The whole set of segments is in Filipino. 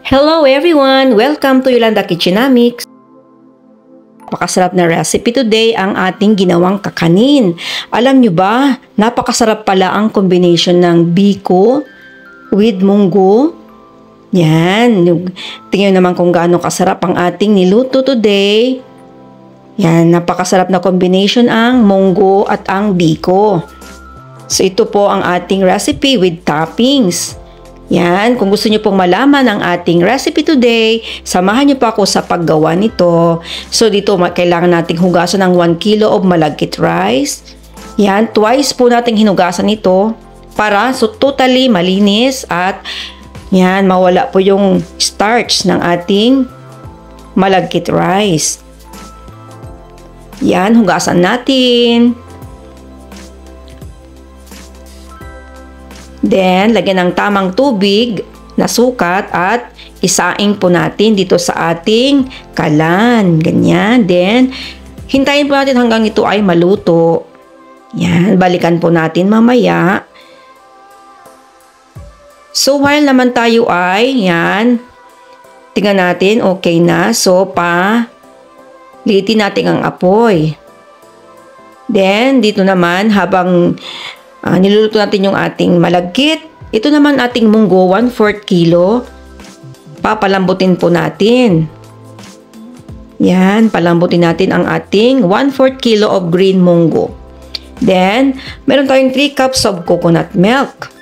Hello everyone! Welcome to Yolanda Kitchenamics. Napakasarap na recipe today ang ating ginawang kakanin. Alam nyo ba, napakasarap pala ang combination ng biko with munggo. Yan, tingnan naman kung gaano kasarap ang ating niluto today. Yan, napakasarap na combination ang munggo at ang biko. So ito po ang ating recipe with toppings. Yan, kung gusto niyo pong malaman ang ating recipe today, samahan niyo pa ako sa paggawa nito. So dito kailangan nating hugasan ng 1 kilo of malagkit rice. Yan, twice po nating hinugasan ito para totally malinis at yan, mawala po yung starch ng ating malagkit rice. Yan, hugasan natin. Then, lagyan ng tamang tubig na sukat at isaing po natin dito sa ating kalan. Ganyan. Then, hintayin po natin hanggang ito ay maluto. Yan. Balikan po natin mamaya. So, while naman tayo ay, yan, tingnan natin, okay na. So, liitin natin ang apoy. Then, dito naman, habang niluluto natin yung ating malagkit. Ito naman ating munggo, 1/4 kilo. Papalambutin po natin. Yan, palambutin natin ang ating 1/4 kilo of green munggo. Then, meron tayong 3 cups of coconut milk.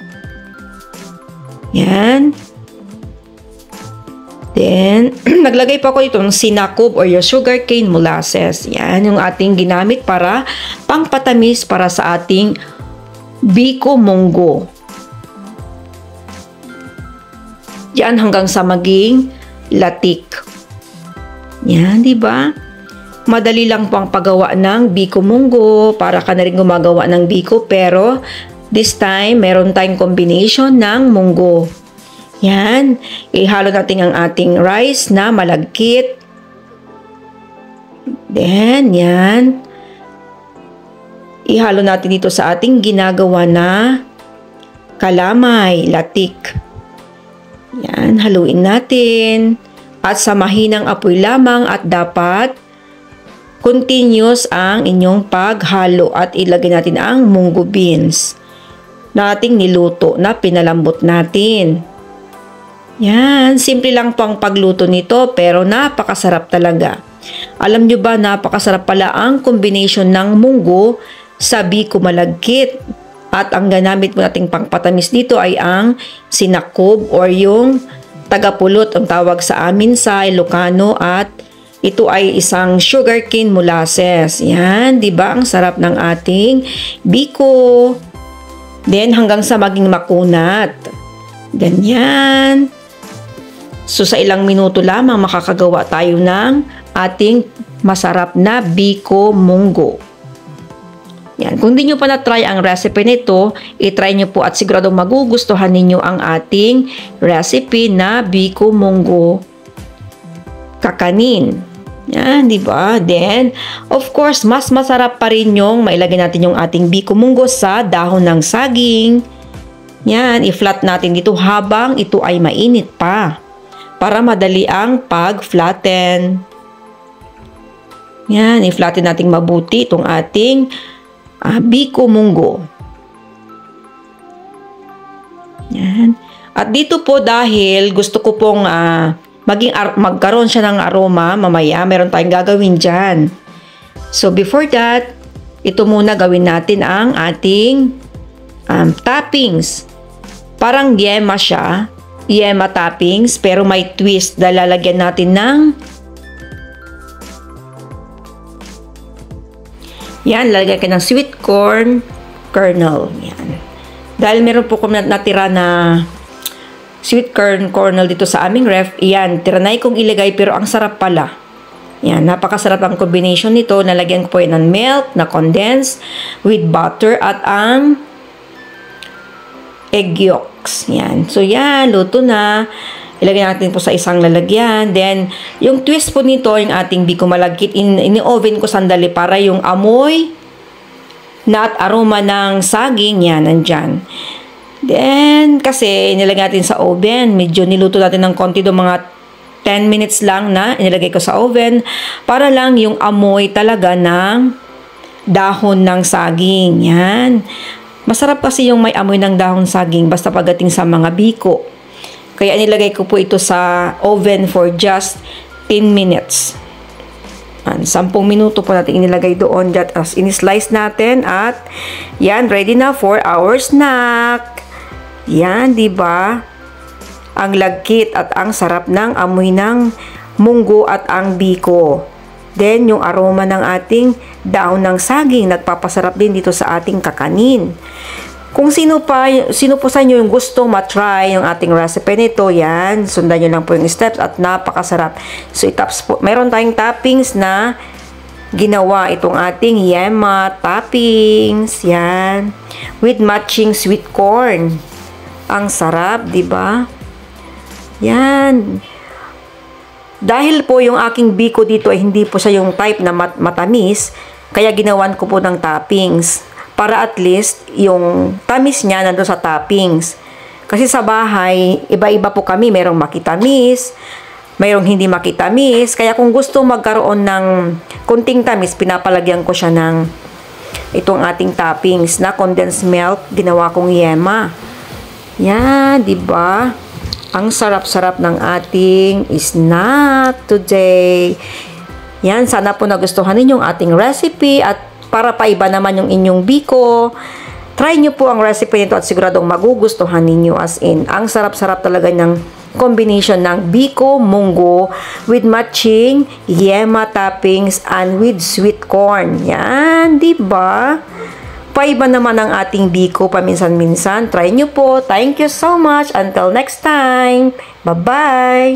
Yan. Then, naglagay pa ako ito ng sinakop or yung sugarcane molasses. Yan, yung ating ginamit para pangpatamis para sa ating biko munggo. Yan hanggang sa maging latik. Yan, di ba? Madali lang po ang paggawa ng biko munggo para ka na rin gumagawa ng biko, pero this time meron tayong combination ng munggo. Yan, ihalo natin ang ating rice na malagkit. Then, yan. Ihalo natin dito sa ating ginagawa na kalamay, latik. Yan, haluin natin. At sa mahinang apoy lamang at dapat continuous ang inyong paghalo at ilagay natin ang munggo beans na ating niluto na pinalambot natin. Yan, simple lang po ang pagluto nito pero napakasarap talaga. Alam nyo ba, napakasarap pala ang combination ng munggo sa biko malagkit. At ang ganamit mo nating pangpatamis dito ay ang sinakop or yung tagapulot ang tawag sa amin sa Ilocano, at ito ay isang sugarcane molasses. Yan, di ba? Ang sarap ng ating biko. Then hanggang sa maging makunat. Ganyan. So sa ilang minuto lamang makakagawa tayo ng ating masarap na biko munggo. Yan. Kung di nyo pa na-try ang recipe nito, i-try nyo po at siguradong magugustuhan ninyo ang ating recipe na biko munggo kakanin. Yan, di ba? Then, of course, mas masarap pa rin yung mailagay natin yung ating biko munggo sa dahon ng saging. Yan, i-flat natin dito habang ito ay mainit pa para madali ang pag-flatten. Yan, i-flatten natin mabuti itong ating biko munggo. Yan. At dito po, dahil gusto ko pong magkaroon siya ng aroma mamaya, meron tayong gagawin dyan. So before that, ito muna gawin natin ang ating toppings. Parang yema siya, yema toppings, pero may twist dahil lalagyan natin ng yan, lalagyan ka ng sweet corn kernel. Yan. Dahil meron po kong natira na sweet corn kernel dito sa aming ref, yan, tiranay kong ilagay pero ang sarap pala. Yan, napakasarap ang combination nito. Nalagyan ko po yan ng milk na condensed with butter at ang egg yolks. Yan. So yan, luto na. Ilagay natin po sa isang lalagyan. Then, yung twist po nito, yung ating biko malagkit, ini-oven ko sandali para yung amoy na at aroma ng saging, yan, nandyan. Then, kasi nilagay natin sa oven. Medyo niluto natin ng konti doon, mga 10 minutes lang na inilagay ko sa oven para lang yung amoy talaga ng dahon ng saging. Yan. Masarap kasi yung may amoy ng dahon saging basta pagdating sa mga biko. Kaya nilagay ko po ito sa oven for just 10 minutes. 10 minuto po natin inilagay doon. As in-slice natin at yan, ready na for our snack. Yan, di ba? Ang lagkit at ang sarap ng amoy ng munggo at ang biko. Then, yung aroma ng ating daon ng saging, nagpapasarap din dito sa ating kakanin. Kung sino po sa inyo yung gustong matry yung ating recipe nito, yan, sundan nyo lang po yung steps at napakasarap. So, meron tayong toppings na ginawa itong ating yema toppings, yan, with matching sweet corn. Ang sarap, di ba? Yan. Dahil po yung aking biko dito ay hindi po siya yung type na matamis, kaya ginawan ko po ng toppings. Para at least yung tamis niya nandun sa toppings. Kasi sa bahay, iba-iba po kami. Merong makitamis, mayroong hindi makitamis. Kaya kung gusto magkaroon ng kunting tamis, pinapalagyan ko siya ng itong ating toppings na condensed milk. Ginawa kong yema. Yan, di ba? Ang sarap-sarap ng ating snack today. Yan, sana po nagustuhan ninyong ating recipe at para paiba naman yung inyong biko, try nyo po ang recipe nito at siguradong magugustuhan ninyo, as in. Ang sarap-sarap talaga ng combination ng biko, munggo, with matching yema toppings and with sweet corn. Yan, di ba? Paiba naman ang ating biko paminsan-minsan. Try nyo po. Thank you so much. Until next time. Bye-bye!